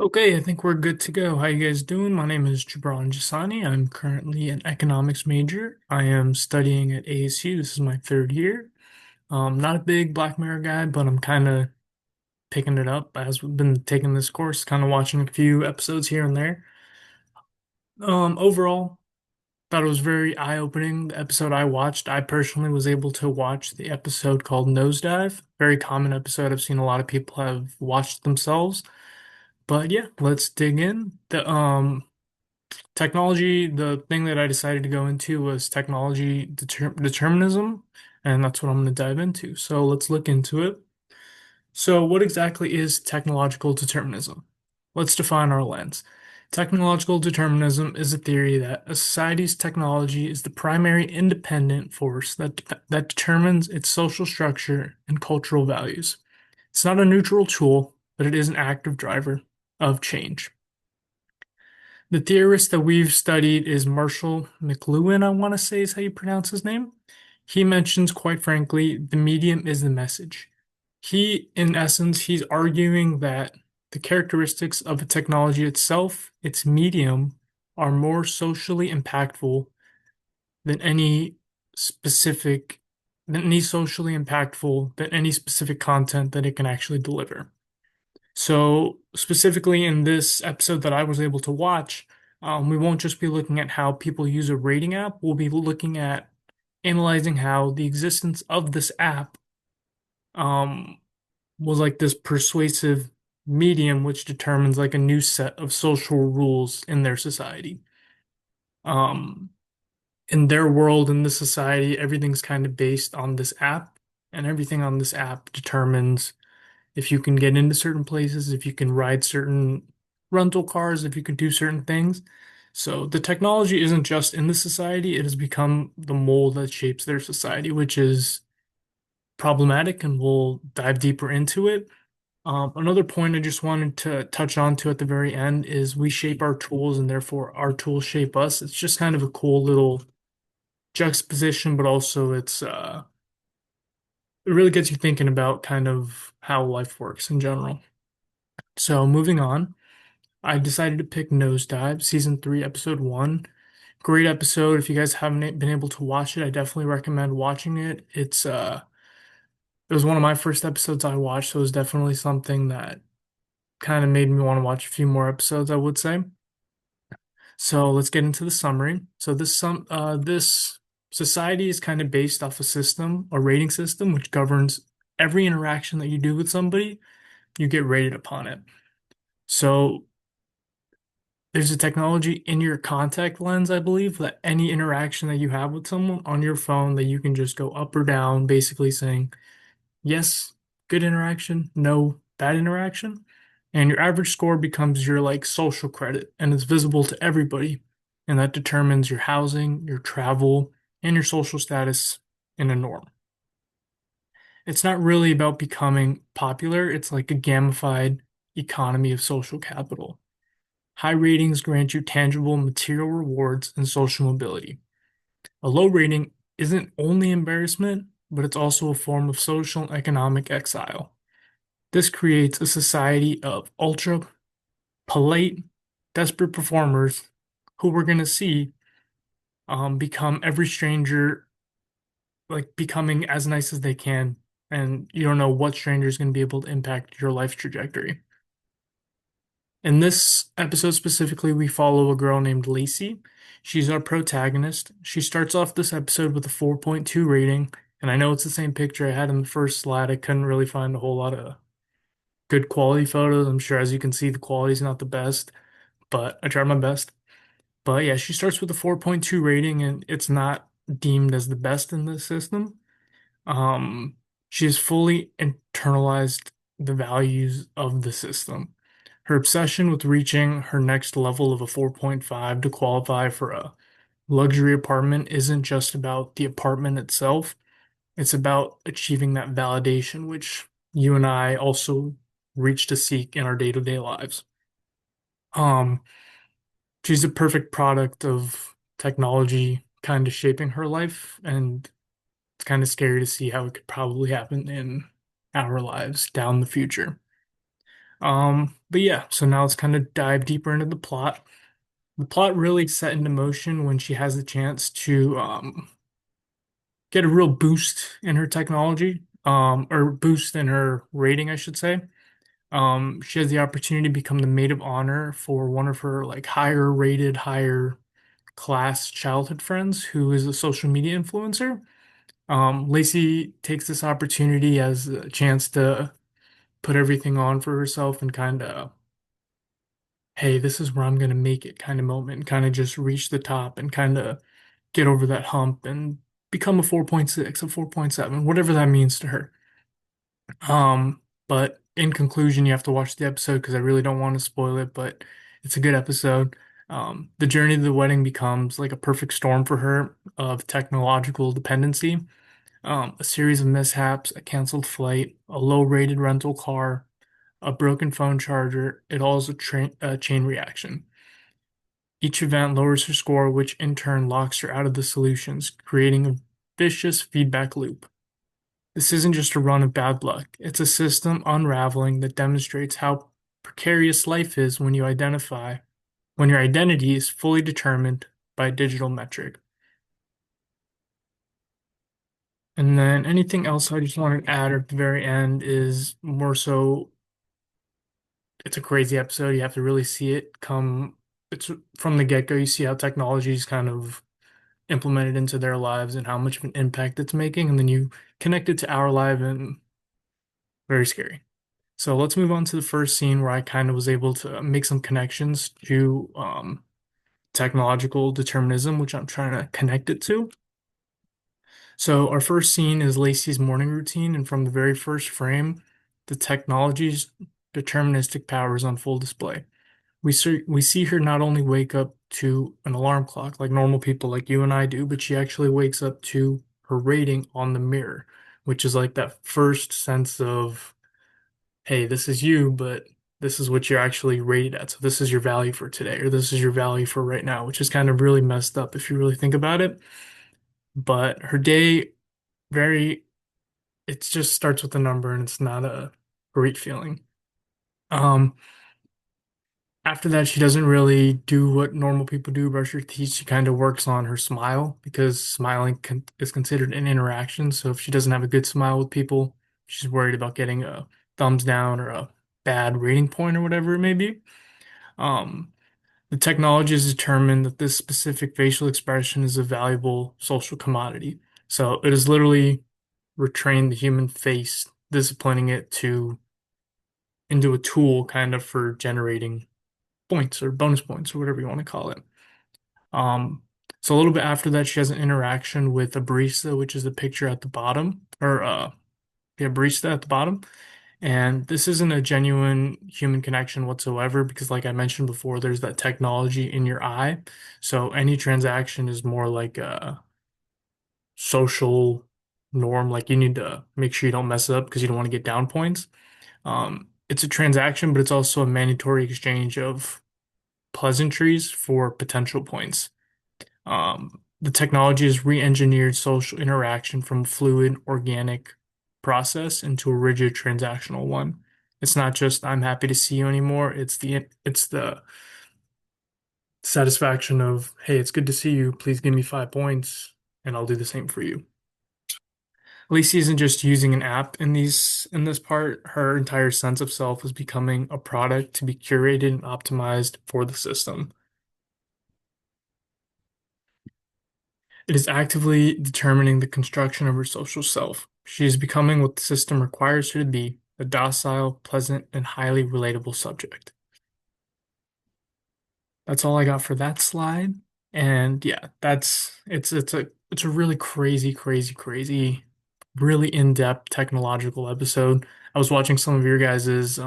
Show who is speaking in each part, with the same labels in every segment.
Speaker 1: Okay, I think we're good to go. How you guys doing? My name is Jibran Jessani. I'm currently an economics major. I am studying at ASU. This is my third year. Not a big Black Mirror guy, but I'm kind of picking it up as we've been taking this course, kind of watching a few episodes here and there. Overall, thought it was very eye-opening. The episode I watched, I personally was able to watch the episode called NoseDive. Very common episode. I've seen a lot of people have watched themselves. But yeah, let's dig in. The technology, the thing that I decided to go into was technology determinism, and that's what I'm going to dive into. So let's look into it. So, what exactly is technological determinism? Let's define our lens. Technological determinism is a theory that a society's technology is the primary independent force that determines its social structure and cultural values. It's not a neutral tool, but it is an active driver of change. The theorist that we've studied is Marshall McLuhan, I want to say is how you pronounce his name. He mentions, quite frankly, the medium is the message. In essence, he's arguing that the characteristics of a technology itself, its medium, are more socially impactful than any specific, than any specific content that it can actually deliver. So, specifically in this episode that I was able to watch, we won't just be looking at how people use a rating app, we'll be looking at analyzing how the existence of this app um, was like this persuasive medium which determines like a new set of social rules in their society. Um, in their world, in this society, everything's kind of based on this app, and everything on this app determines if you can get into certain places, if you can ride certain rental cars, if you can do certain things. So the technology isn't just in the society, it has become the mold that shapes their society, which is problematic, and we'll dive deeper into it. Another point I just wanted to touch on to at the very end is we shape our tools and therefore our tools shape us. It's just kind of a cool little juxtaposition, but also it really gets you thinking about kind of how life works in general. So moving on. I decided to pick Nosedive, season 3, episode 1. Great episode. If you guys haven't been able to watch it, I definitely recommend watching it. It was one of my first episodes I watched, so it was definitely something that kind of made me want to watch a few more episodes, I would say. So let's get into the summary. So this society is kind of based off a rating system, which governs every interaction that you do with somebody, you get rated upon it. So there's a technology in your contact lens, I believe, that any interaction that you have with someone on your phone that you can just go up or down, basically saying, yes, good interaction, no, bad interaction. And your average score becomes your like social credit and it's visible to everybody. And that determines your housing, your travel, and your social status in a norm. It's not really about becoming popular, it's like a gamified economy of social capital. High ratings grant you tangible material rewards and social mobility. A low rating isn't only embarrassment, but it's also a form of social and economic exile. This creates a society of ultra polite, desperate performers who we're going to see become every stranger, like becoming as nice as they can. And you don't know what stranger is going to be able to impact your life trajectory. In this episode specifically, we follow a girl named Lacey. She's our protagonist. She starts off this episode with a 4.2 rating, and I know it's the same picture I had in the first slide. I couldn't really find a whole lot of good quality photos. I'm sure, as you can see, the quality's not the best, but I tried my best. But yeah, she starts with a 4.2 rating, and it's not deemed as the best in this system. Um, she has fully internalized the values of the system. Her obsession with reaching her next level of a 4.5 to qualify for a luxury apartment isn't just about the apartment itself, it's about achieving that validation, which you and I also reach to seek in our day-to-day lives. Um, she's a perfect product of technology kind of shaping her life, and it's kind of scary to see how it could probably happen in our lives down the future. But yeah, so now let's kind of dive deeper into the plot. The plot really set into motion when she has the chance to get a real boost in her technology, or boost in her rating, I should say. She has the opportunity to become the maid of honor for one of her like higher rated, higher class childhood friends who is a social media influencer. Lacey takes this opportunity as a chance to put everything on for herself and kind of, hey, this is where I'm gonna make it kind of moment, kind of just reach the top and kind of get over that hump and become a 4.6, a 4.7, whatever that means to her. But in conclusion, you have to watch the episode because I really don't want to spoil it, but it's a good episode. The journey to the wedding becomes like a perfect storm for her of technological dependency. A series of mishaps, a canceled flight, a low-rated rental car, a broken phone charger. It all is a chain reaction. Each event lowers her score, which in turn locks her out of the solutions, creating a vicious feedback loop. This isn't just a run of bad luck, it's a system unraveling that demonstrates how precarious life is when your identity is fully determined by a digital metric. And then anything else I just want to add at the very end is more so it's a crazy episode. You have to really see it come. It's from the get-go. You see how technology is kind of implemented into their lives and how much of an impact it's making, and then you connect it to our life and very scary. So let's move on to the first scene where I kind of was able to make some connections to technological determinism, which I'm trying to connect it to. So our first scene is Lacey's morning routine, and from the very first frame, the technology's deterministic power is on full display. We see her not only wake up to an alarm clock like normal people like you and I do, but she actually wakes up to her rating on the mirror, which is like that first sense of, hey, this is you, but this is what you're actually rated at. So this is your value for today, or this is your value for right now, which is kind of really messed up if you really think about it. But her day, very, it just starts with a number and it's not a great feeling. Um, After that, she doesn't really do what normal people do, brush her teeth. She kind of works on her smile because smiling is considered an interaction. So if she doesn't have a good smile with people, she's worried about getting a thumbs down or a bad rating point or whatever it may be. Um, the technology has determined that this specific facial expression is a valuable social commodity. So it has literally retrained the human face, disciplining it to into a tool kind of for generating points or bonus points or whatever you want to call it. Um, so a little bit after that, she has an interaction with a barista, which is the picture at the bottom, or yeah, barista at the bottom. And this isn't a genuine human connection whatsoever because, like I mentioned before, there's that technology in your eye. So any transaction is more like a social norm. Like you need to make sure you don't mess up because you don't want to get down points. It's a transaction, but it's also a mandatory exchange of pleasantries for potential points. The technology has re-engineered social interaction from a fluid, organic process into a rigid transactional one. It's not just I'm happy to see you anymore. It's the satisfaction of, hey, it's good to see you. Please give me 5 points, and I'll do the same for you. Lacey isn't just using an app in this part. Her entire sense of self is becoming a product to be curated and optimized for the system. It is actively determining the construction of her social self. She is becoming what the system requires her to be, a docile, pleasant, and highly relatable subject. That's all I got for that slide. And yeah, it's a really crazy, crazy, crazy, really in-depth technological episode. I was watching some of your guys's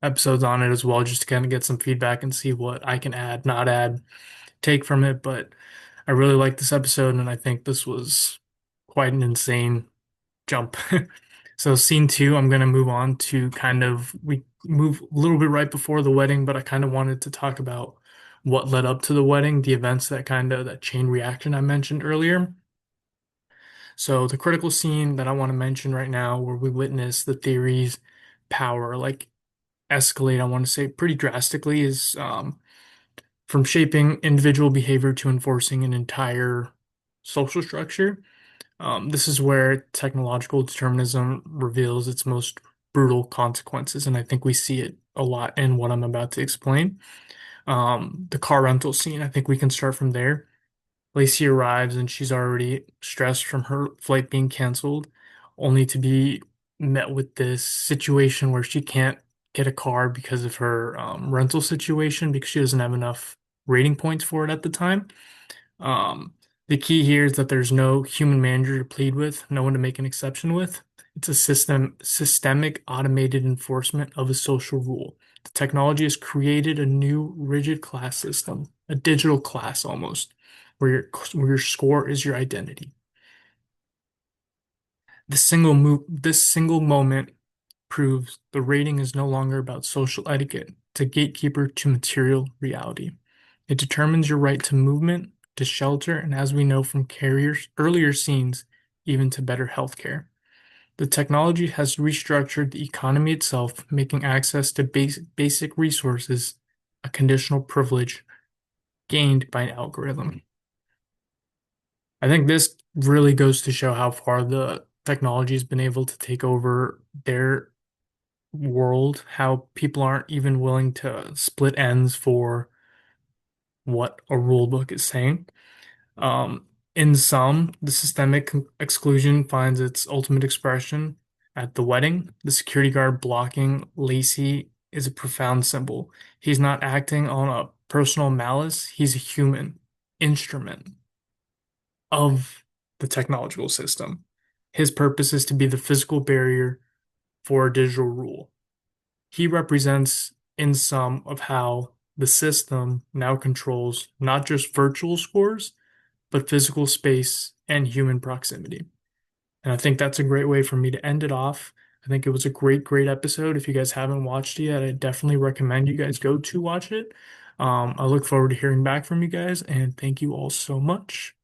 Speaker 1: episodes on it as well, just to kind of get some feedback and see what I can add, not add, take from it. But I really like this episode, and I think this was quite an insane jump. So scene two, I'm gonna move on to kind of we move a little bit right before the wedding, but I kind of wanted to talk about what led up to the wedding, the events that kind of that chain reaction I mentioned earlier. So the critical scene that I want to mention right now, where we witness the theory's power, like escalate, I want to say, pretty drastically is from shaping individual behavior to enforcing an entire social structure. This is where technological determinism reveals its most brutal consequences, and I think we see it a lot in what I'm about to explain. The car rental scene, I think we can start from there. Lacey arrives and she's already stressed from her flight being canceled, only to be met with this situation where she can't get a car because of her rental situation because she doesn't have enough rating points for it at the time. Um, the key here is that there's no human manager to plead with, no one to make an exception with. It's a systemic automated enforcement of a social rule. The technology has created a new rigid class system, a digital class almost, where your score is your identity. This single moment proves the rating is no longer about social etiquette. It's a gatekeeper to material reality. It determines your right to movement, to shelter, and as we know from Carrier's earlier scenes, even to better healthcare. The technology has restructured the economy itself, making access to basic resources a conditional privilege gained by an algorithm. I think this really goes to show how far the technology has been able to take over their world, how people aren't even willing to split ends for what a rule book is saying. Um, in some, the systemic exclusion finds its ultimate expression at the wedding. The security guard blocking Lacey is a profound symbol. He's not acting on a personal malice, he's a human instrument of the technological system. His purpose is to be the physical barrier for a digital rule. He represents in some of how the system now controls not just virtual scores, but physical space and human proximity. And I think that's a great way for me to end it off. I think it was a great episode. If you guys haven't watched it yet, I definitely recommend you guys go to watch it. I look forward to hearing back from you guys, and thank you all so much.